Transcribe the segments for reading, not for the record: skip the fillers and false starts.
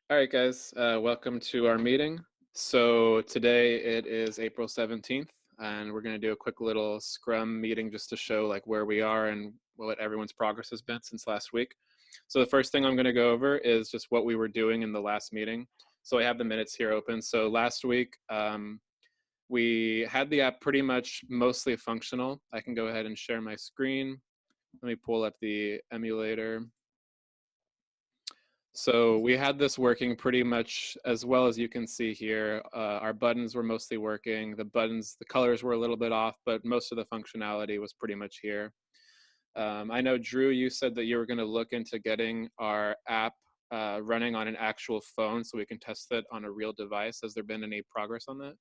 All right, guys, welcome to our meeting. So today it is April 17th, and we're going to do a quick little Scrum meeting just to show like where we are and what everyone's progress has been since last week. So the first thing I'm going to go over is just what we were doing in the last meeting. So I have the minutes here open. So last week, we had the app pretty much mostly functional. I can go ahead and share my screen. Let me pull up the emulator. So we had this working pretty much as well as you can see here. Our buttons were mostly working. The colors were a little bit off, but most of the functionality was pretty much here. I know, Drew, you said that you were going to look into getting our app running on an actual phone so we can test it on a real device. Has there been any progress on that?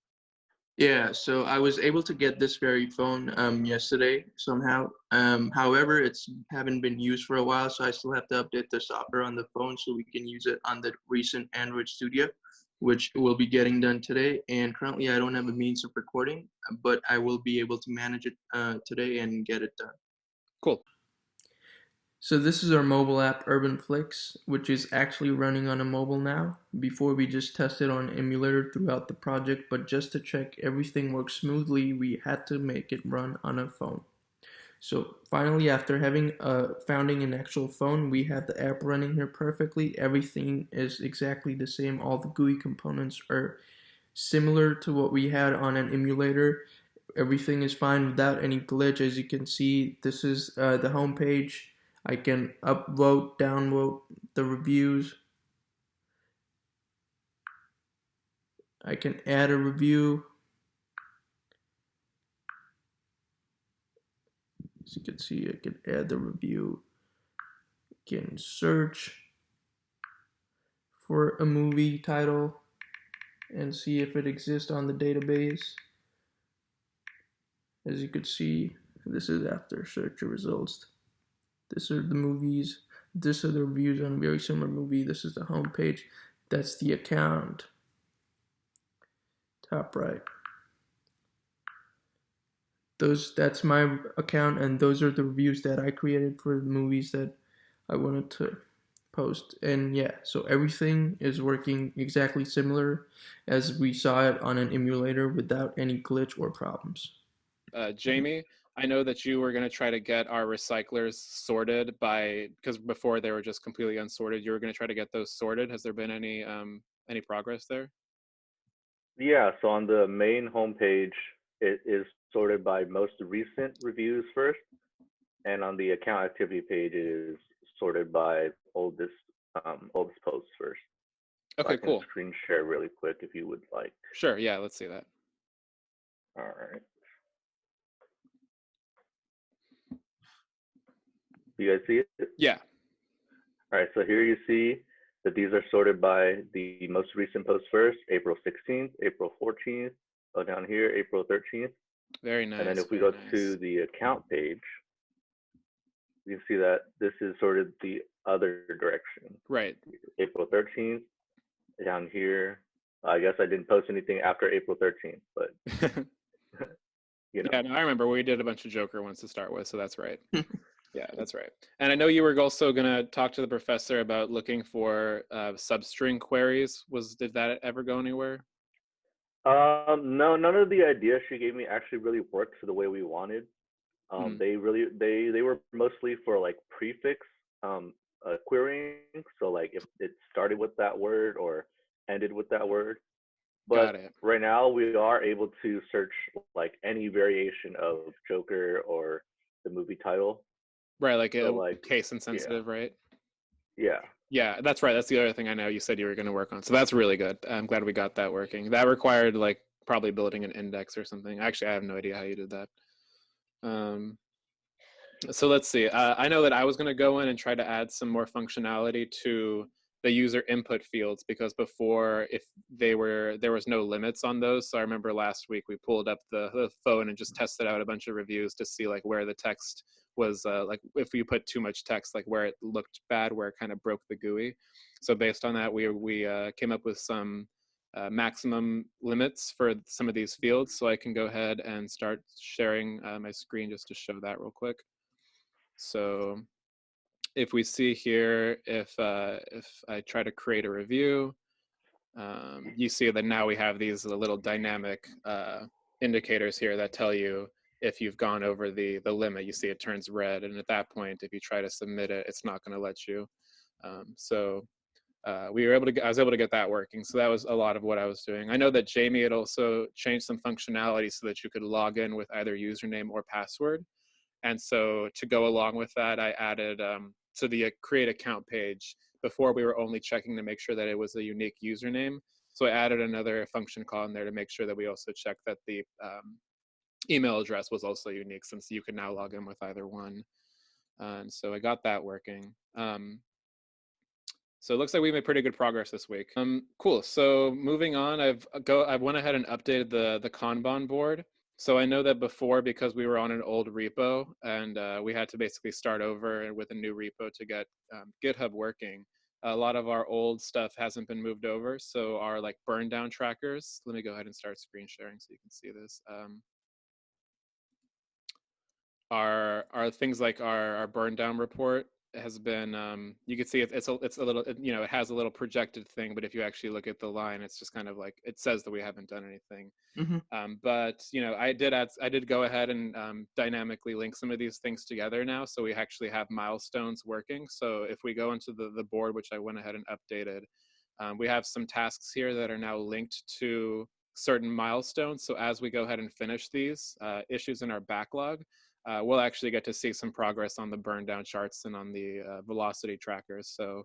Yeah, so I was able to get this very phone yesterday somehow. However, it's haven't been used for a while, so I still have to update the software on the phone so we can use it on the recent Android Studio, which will be getting done today. And currently, I don't have a means of recording, but I will be able to manage it today and get it done. Cool. So this is our mobile app UrbanFlix, which is actually running on a mobile now. Before we just tested on emulator throughout the project, but just to check everything works smoothly, we had to make it run on a phone. So finally, after founding an actual phone, we have the app running here perfectly. Everything is exactly the same. All the GUI components are similar to what we had on an emulator. Everything is fine without any glitch. As you can see, this is the home page. I can upvote, downvote the reviews. I can add a review. As you can see, I can add the review. I can search for a movie title and see if it exists on the database. As you can see, this is after search results. These are the movies. These are the reviews on a very similar movie. This is the home page. That's the account. Top right. That's my account, and those are the reviews that I created for the movies that I wanted to post. And yeah, so everything is working exactly similar as we saw it on an emulator without any glitch or problems. Jamie, I know that you were going to try to get our recyclers sorted because before they were just completely unsorted. You were going to try to get those sorted. Has there been any progress there? Yeah, so on the main homepage, it is sorted by most recent reviews first, and on the account activity page, it is sorted by oldest posts first. So Okay, I can cool. screen share really quick if you would like. Sure, yeah, let's see that. All right. Do you guys see it? Yeah. All right, so here you see that these are sorted by the most recent post first, April 16th, April 14th, down here, April 13th. Very nice. And then if we go to the account page, you can see that this is sorted the other direction. Right. April 13th, down here. I guess I didn't post anything after April 13th, but you know. Yeah, no, I remember we did a bunch of Joker ones to start with, so that's right. Yeah, that's right. And I know you were also going to talk to the professor about looking for substring queries. Did that ever go anywhere? No, none of the ideas she gave me actually really worked the way we wanted. They were mostly for like prefix querying. So like if it started with that word or ended with that word. But right now we are able to search like any variation of Joker or the movie title. Right, like so, like case insensitive, right? Yeah. Yeah, that's right. That's the other thing I know you said you were going to work on. So that's really good. I'm glad we got that working. That required like probably building an index or something. Actually, I have no idea how you did that. So let's see. I know that I was going to go in and try to add some more functionality to the user input fields because before, if there was no limits on those. So I remember last week we pulled up the phone and just tested out a bunch of reviews to see like where the text was, like if you put too much text, like where it looked bad, where it kind of broke the GUI. So based on that, we came up with some maximum limits for some of these fields. So I can go ahead and start sharing my screen just to show that real quick. So if we see here, if I try to create a review, you see that now we have these little dynamic indicators here that tell you if you've gone over the limit. You see it turns red, and at that point, if you try to submit it, it's not going to let you. So we were able to I was able to get that working. So that was a lot of what I was doing. I know that Jamie had also changed some functionality so that you could log in with either username or password. And so to go along with that, I added to the create account page. Before, we were only checking to make sure that it was a unique username. So I added another function call in there to make sure that we also check that the email address was also unique, since you can now log in with either one. And so I got that working. So it looks like we made pretty good progress this week. Cool. So moving on, I went ahead and updated the Kanban board. So I know that before, because we were on an old repo and we had to basically start over with a new repo to get GitHub working, a lot of our old stuff hasn't been moved over. So our like burn down trackers, let me go ahead and start screen sharing so you can see this. Our things like our burn down report has been you can see it's a little, you know, it has a little projected thing, but if you actually look at the line, it's just kind of like it says that we haven't done anything. But you know, I did go ahead and dynamically link some of these things together now, so we actually have milestones working. So if we go into the board, which I went ahead and updated, we have some tasks here that are now linked to certain milestones. So as we go ahead and finish these issues in our backlog, we'll actually get to see some progress on the burn down charts and on the velocity trackers. So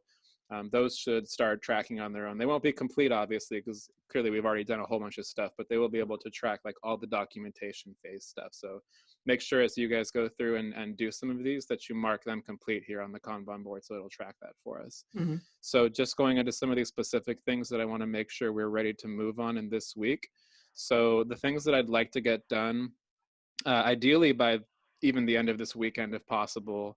those should start tracking on their own. They won't be complete, obviously, because clearly we've already done a whole bunch of stuff, but they will be able to track like all the documentation phase stuff. So make sure as you guys go through and do some of these that you mark them complete here on the Kanban board, so it'll track that for us. So just going into some of these specific things that I want to make sure we're ready to move on in this week. So the things that I'd like to get done, ideally by even the end of this weekend, if possible,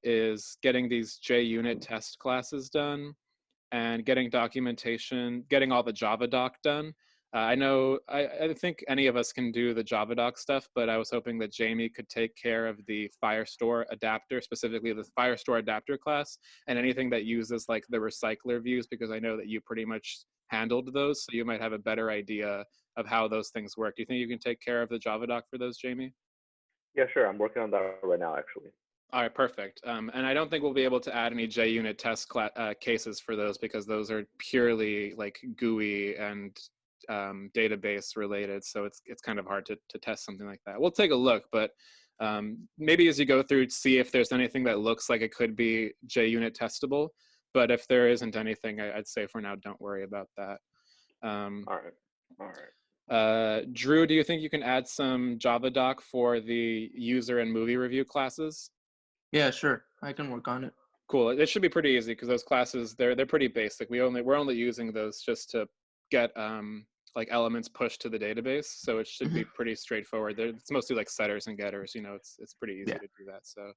is getting these JUnit test classes done and getting documentation, getting all the Java doc done. I think any of us can do the Java doc stuff, but I was hoping that Jamie could take care of the Firestore adapter, specifically the Firestore adapter class, and anything that uses like the recycler views, because I know that you pretty much handled those, so you might have a better idea of how those things work. Do you think you can take care of the Java doc for those, Jamie? Yeah, sure. I'm working on that right now, actually. All right, perfect. And I don't think we'll be able to add any JUnit test cases for those, because those are purely like GUI and database related. So it's kind of hard to test something like that. We'll take a look, but maybe as you go through, see if there's anything that looks like it could be JUnit testable. But if there isn't anything, I'd say for now, don't worry about that. All right. Drew, do you think you can add some Java doc for the user and movie review classes? Yeah, sure. I can work on it. Cool. It should be pretty easy, because those classes, they're pretty basic. We're only using those just to get like elements pushed to the database, so it should be pretty straightforward. It's mostly like setters and getters. You know, it's pretty easy to do that. So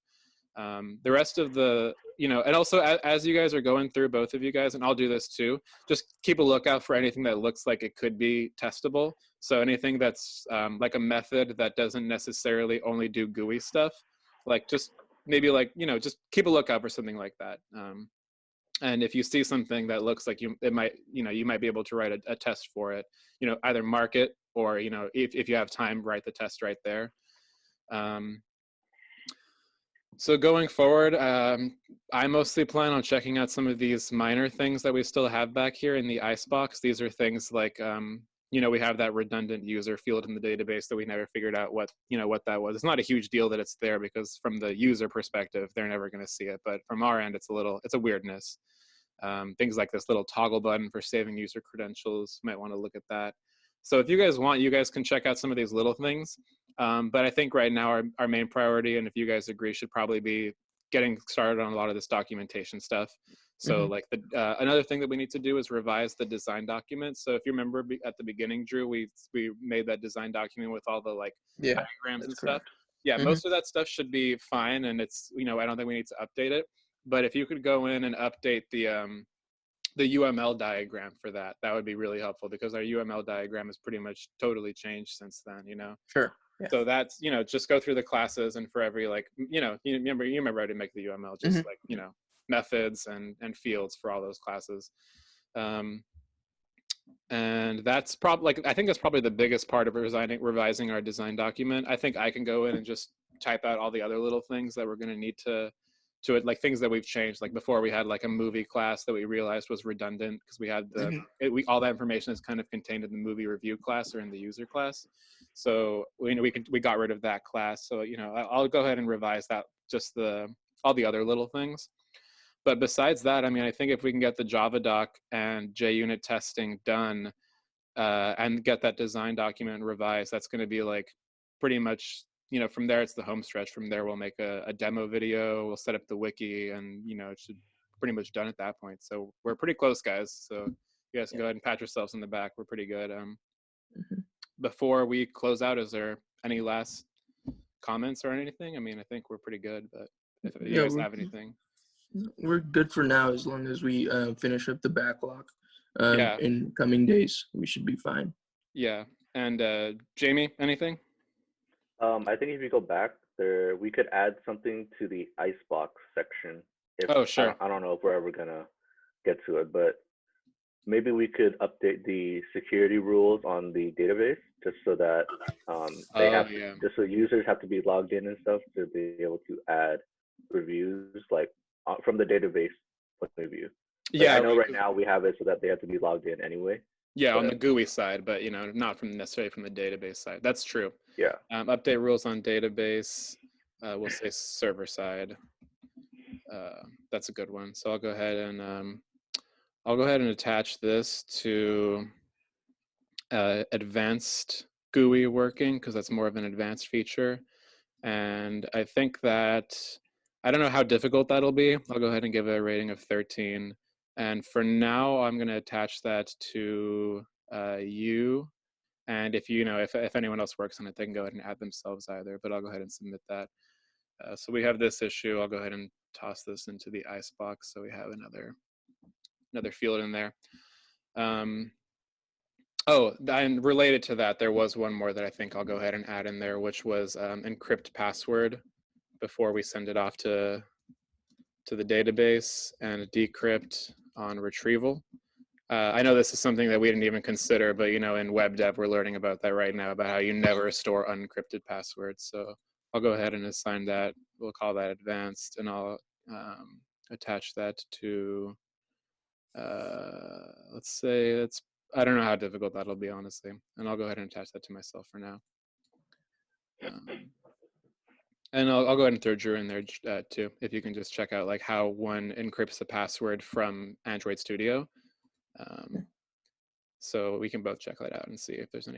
the rest of the, you know, and also as you guys are going through, both of you guys, and I'll do this too, just keep a lookout for anything that looks like it could be testable. So anything that's like a method that doesn't necessarily only do GUI stuff, like just maybe like, you know, just keep a lookout for something like that. And if you see something that looks like you might be able to write a test for it, you know, either mark it, or, you know, if you have time, write the test right there. So going forward, I mostly plan on checking out some of these minor things that we still have back here in the icebox. These are things like, you know, we have that redundant user field in the database that we never figured out what that was. It's not a huge deal that it's there, because from the user perspective, they're never going to see it. But from our end, it's a weirdness. Things like this little toggle button for saving user credentials, might want to look at that. So if you guys want, you guys can check out some of these little things. But I think right now our main priority, and if you guys agree, should probably be getting started on a lot of this documentation stuff. So like another thing that we need to do is revise the design document. So if you remember at the beginning, Drew, we made that design document with all the like diagrams and stuff. Yeah, most of that stuff should be fine, and it's, you know, I don't think we need to update it. But if you could go in and update the UML diagram for that would be really helpful, because our UML diagram has pretty much totally changed since then, you know? Sure. Yeah. So that's, just go through the classes, and for every, like, you remember how to make the UML, just like, methods and fields for all those classes. Um, and that's probably, like, I think that's probably the biggest part of revising our design document. I think I can go in and just type out all the other little things that we're going to need to it, like things that we've changed. Like before, we had like a movie class that we realized was redundant because we had all that information is kind of contained in the movie review class or in the user class. So we got rid of that class. So I'll go ahead and revise that, just all the other little things. But besides that, I mean, I think if we can get the Java doc and JUnit testing done, and get that design document revised, that's going to be like pretty much, from there it's the home stretch. From there we'll make a demo video, we'll set up the wiki, and it should pretty much done at that point. So we're pretty close, guys. So you guys can go ahead and pat yourselves on the back. We're pretty good. Before we close out, is there any last comments or anything? I mean, I think we're pretty good, but if you guys have anything. We're good for now, as long as we finish up the backlog. Yeah. In coming days, we should be fine. Yeah. And Jamie, anything? I think if you go back there, we could add something to the icebox section. Oh, sure. I don't know if we're ever gonna get to it, but maybe we could update the security rules on the database just so that just so users have to be logged in and stuff to be able to add reviews, like from the database point of view. Like, I know right now we have it so that they have to be logged in anyway. Yeah, on the GUI side, but not necessarily from the database side. That's true. Yeah. Update rules on database. We'll say server side. That's a good one. So I'll go ahead and attach this to advanced GUI working, because that's more of an advanced feature. And I think that, I don't know how difficult that'll be. I'll go ahead and give it a rating of 13. And for now, I'm going to attach that to you. And if if anyone else works on it, they can go ahead and add themselves either. But I'll go ahead and submit that. So we have this issue. I'll go ahead and toss this into the icebox, so we have another field in there. Oh, and related to that, there was one more that I think I'll go ahead and add in there, which was encrypt password before we send it off to the database, and decrypt on retrieval. I know this is something that we didn't even consider, but in web dev, we're learning about that right now, about how you never store unencrypted passwords. So I'll go ahead and assign that. We'll call that advanced, and I'll attach that to, let's say I don't know how difficult that'll be, honestly. And I'll go ahead and attach that to myself for now. And I'll go ahead and throw Drew in there too, if you can just check out like how one encrypts the password from Android Studio. So we can both check that out and see if there's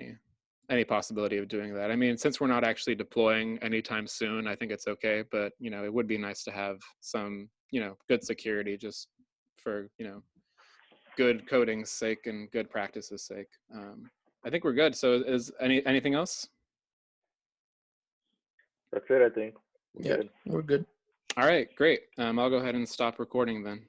any possibility of doing that. I mean, since we're not actually deploying anytime soon, I think it's okay. But it would be nice to have some good security, just for good coding's sake and good practice's sake. I think we're good. So is anything else? That's it, I think. We're good. All right, great. I'll go ahead and stop recording then.